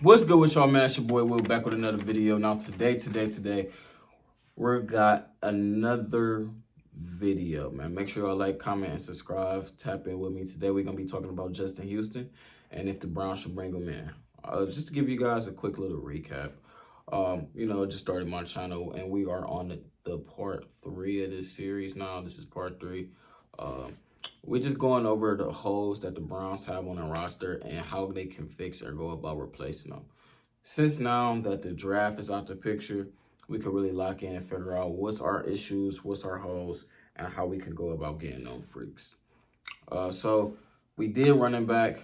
What's good with y'all, man? It's your boy Will back with another video. Now today, we got another video, man. Make sure y'all like, comment, and subscribe. Tap in with me. Today we're gonna be talking about Justin Houston and if the Browns should bring him in. Just to give you guys a quick little recap. Just started my channel and we are on the part 3 of this series now. This is part 3. We're just going over the holes that the Browns have on the roster and how they can fix or go about replacing them. Since now that the draft is out the picture, we can really lock in and figure out what's our issues, what's our holes, and how we can go about getting them freaks. So we did running back.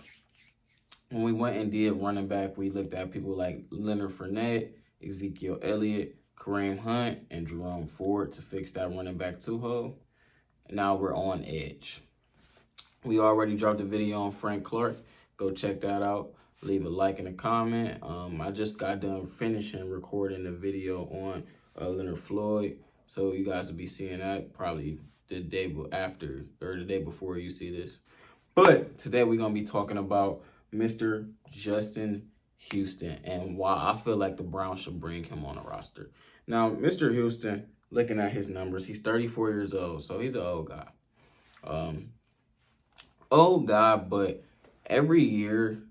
When we went and did running back, we looked at people like Leonard Fournette, Ezekiel Elliott, Kareem Hunt, and Jerome Ford to fix that running back 2 hole. And now we're on edge. We already dropped a video on Frank Clark. Go check that out. Leave a like and a comment. I just got done finishing recording the video on Leonard Floyd. So you guys will be seeing that probably the day after or the day before you see this. But today we're going to be talking about Mr. Justin Houston and why I feel like the Browns should bring him on the roster. Now, Mr. Houston, looking at his numbers, he's 34 years old, so he's an old guy. But every year,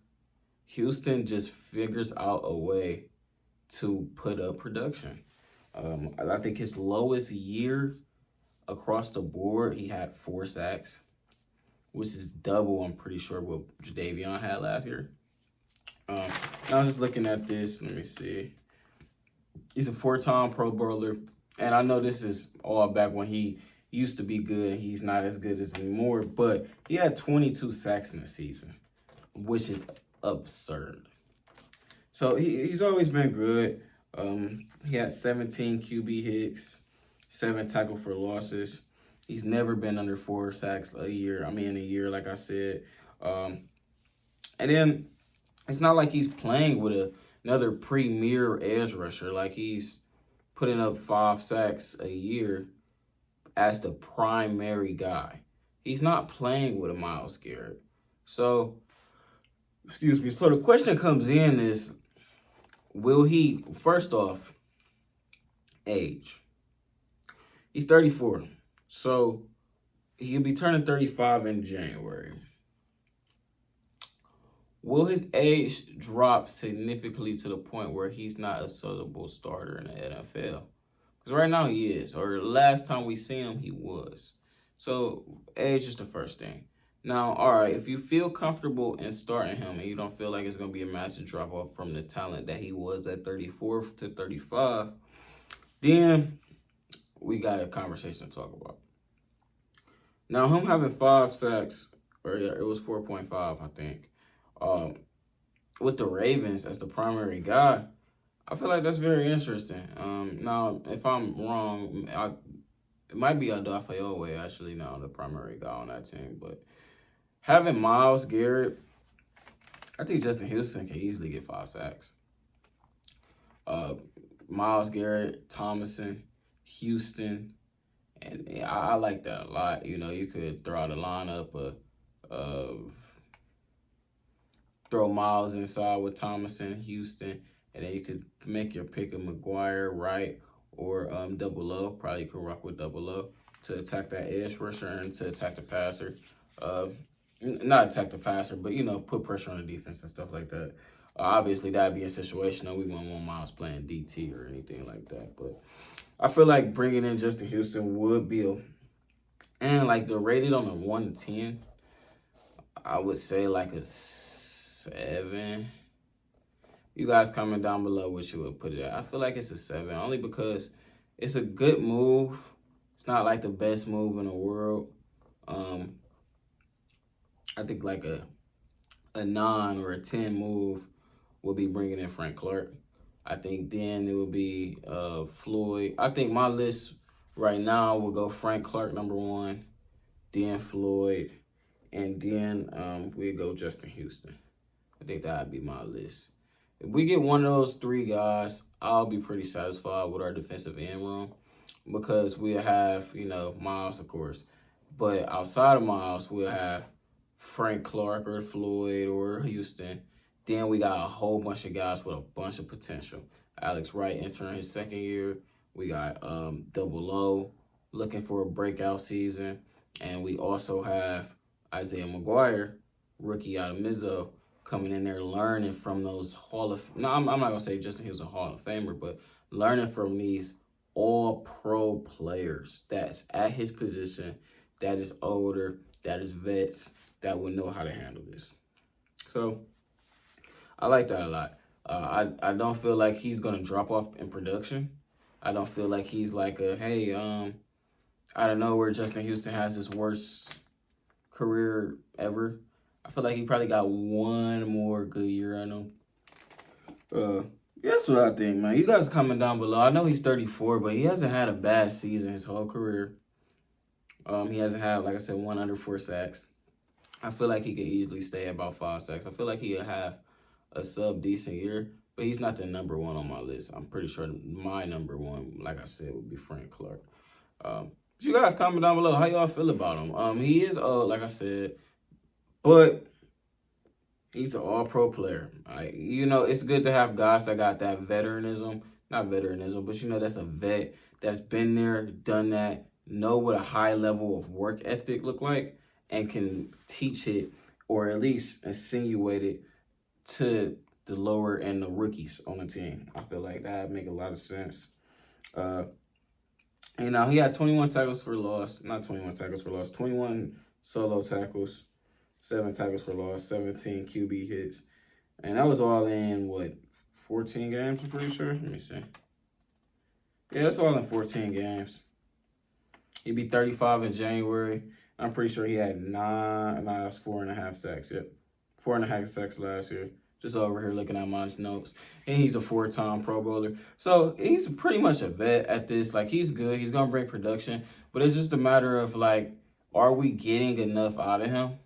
Houston just figures out a way to put up production. I think his lowest year across the board, he had 4 sacks, which is double, I'm pretty sure, what Jadeveon had last year. Now I'm just looking at this. Let me see. He's a 4-time Pro Bowler, and I know this is all back when he used to be good and he's not as good as anymore, but he had 22 sacks in the season, which is absurd. So he's always been good. He had 17 QB hits, 7 tackle for losses. He's never been under 4 sacks a year. In a year, like I said. And then it's not like he's playing with another premier edge rusher. Like he's putting up 5 sacks a year as the primary guy. He's not playing with a Myles Garrett. So, So the question comes in is, will he, first off, age? He's 34. So he'll be turning 35 in January. Will his age drop significantly to the point where he's not a suitable starter in the NFL? Because right now he is, or last time we seen him, he was. So age is the first thing. Now, all right, if you feel comfortable in starting him and you don't feel like it's going to be a massive drop-off from the talent that he was at 34 to 35, then we got a conversation to talk about. Now, him having 5 sacks, or yeah, it was 4.5, I think, with the Ravens as the primary guy, I feel like that's very interesting. Now, if I'm wrong, it might be Odafe actually now the primary guy on that team. But having Myles Garrett, I think Justin Houston can easily get 5 sacks. Myles Garrett, Thomason, Houston, and I like that a lot. You could throw out a lineup of throw Myles inside with Thomason, Houston, and then you could make your pick of McGuire, Wright, or double O. Probably you could rock with double O to attack that edge rusher and to attack the passer. Not attack the passer, but, put pressure on the defense and stuff like that. Obviously, that would be a situation that we wouldn't want Myles playing DT or anything like that. But I feel like bringing in Justin Houston would be and like the rated on a 1 to 10, I would say like a 7. You guys comment down below what you would put it at. I feel like it's a 7, only because it's a good move. It's not like the best move in the world. I think like a 9 or a 10 move will be bringing in Frank Clark. I think then it will be Floyd. I think my list right now will go Frank Clark number 1, then Floyd, and then we'll go Justin Houston. I think that would be my list. If we get one of those 3 guys, I'll be pretty satisfied with our defensive end room because we'll have, Myles, of course. But outside of Myles, we'll have Frank Clark or Floyd or Houston. Then we got a whole bunch of guys with a bunch of potential. Alex Wright entering his second year. We got Double O looking for a breakout season. And we also have Isaiah McGuire, rookie out of Mizzo, coming in there learning from those I'm not going to say Justin Hill's a Hall of Famer, but learning from these all-pro players that's at his position, that is older, that is vets, that will know how to handle this. So I like that a lot. I don't feel like he's going to drop off in production. I don't feel like he's like hey, I don't know where Justin Houston has his worst career ever. I feel like he probably got one more good year in him. That's what I think, man. You guys comment down below. I know he's 34, but he hasn't had a bad season his whole career. He hasn't had, like I said, 1 under 4 sacks. I feel like he could easily stay at about 5 sacks. I feel like he'll have a sub-decent year, but he's not the number one on my list. I'm pretty sure my number one, like I said, would be Frank Clark. You guys comment down below how y'all feel about him. He is old, like I said, but he's an all-pro player. It's good to have guys that got that veteranism. Not veteranism, but, that's a vet that's been there, done that, know what a high level of work ethic look like, and can teach it or at least insinuate it to the lower and the rookies on the team. I feel like that make a lot of sense. And now he had 21 tackles for loss. Not 21 tackles for loss. 21 solo tackles. 7 tackles for loss. 17 QB hits. And that was all in, 14 games, I'm pretty sure? Let me see. Yeah, that's all in 14 games. He'd be 35 in January. I'm pretty sure he had 4.5 sacks. Yep. 4.5 sacks last year. Just over here looking at my notes. And he's a 4-time Pro Bowler. So he's pretty much a vet at this. Like, he's good. He's going to bring production. But it's just a matter of, are we getting enough out of him?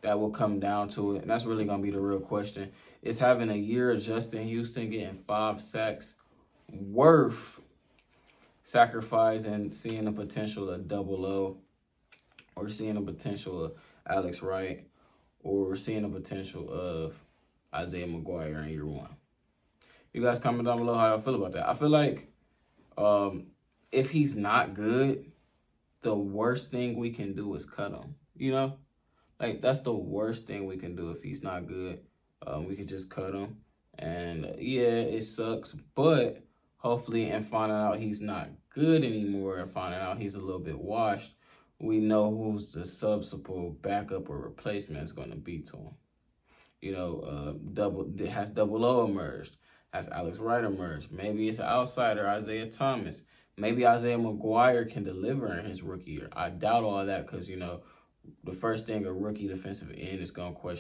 That will come down to it. And that's really going to be the real question. Is having a year of Justin Houston getting 5 sacks worth sacrificing seeing the potential of Double O, or seeing the potential of Alex Wright, or seeing the potential of Isaiah McGuire in year 1? You guys comment down below how y'all feel about that. I feel like if he's not good, the worst thing we can do is cut him. That's the worst thing we can do if he's not good. We can just cut him. And, yeah, it sucks. But hopefully in finding out he's not good anymore and finding out he's a little bit washed, we know who's the subsequent backup or replacement is going to be to him. Has Double O emerged? Has Alex Wright emerged? Maybe it's an outsider, Isaiah Thomas. Maybe Isaiah McGuire can deliver in his rookie year. I doubt all of that because, the first thing a rookie defensive end is going to but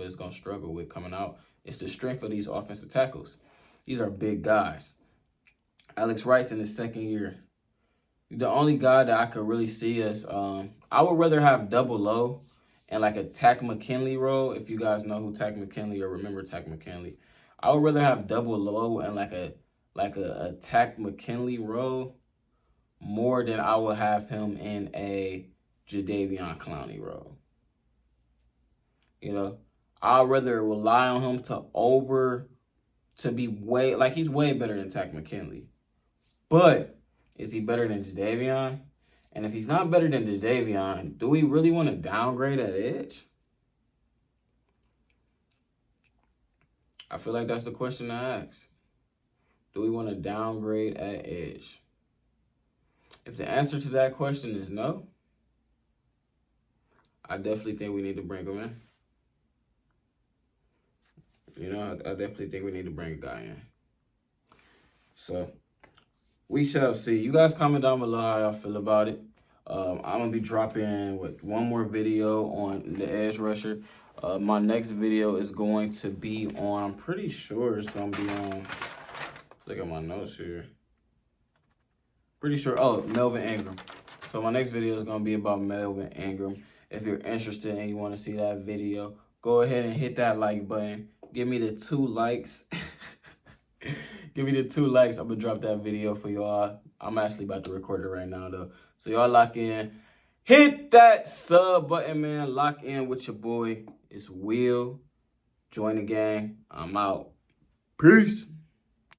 it's going to struggle with coming out is the strength of these offensive tackles. These are big guys. Alex Wright's in his second year. The only guy that I could really see is, I would rather have Double O and like a Takk McKinley role. If you guys know who Takk McKinley or remember Takk McKinley, I would rather have Double O and like a Takk McKinley role more than I would have him in a Jadeveon Clowney role. I'd rather rely on him to be he's way better than Takk McKinley. But is he better than Jadeveon? And if he's not better than Jadeveon, do we really want to downgrade at edge? I feel like that's the question to ask. Do we want to downgrade at edge? If the answer to that question is no, I definitely think we need to bring him in. I definitely think we need to bring a guy in. So, we shall see. You guys comment down below how y'all feel about it. I'm going to be dropping one more video on the edge rusher. My next video is going to be on, I'm pretty sure it's going to be on, look at my notes here. Pretty sure, Melvin Ingram. So my next video is going to be about Melvin Ingram. If you're interested and you want to see that video, go ahead and hit that like button. Give me the 2 likes. Give me the 2 likes. I'm going to drop that video for y'all. I'm actually about to record it right now, though. So y'all lock in. Hit that sub button, man. Lock in with your boy. It's Will Join the gang. I'm out. Peace.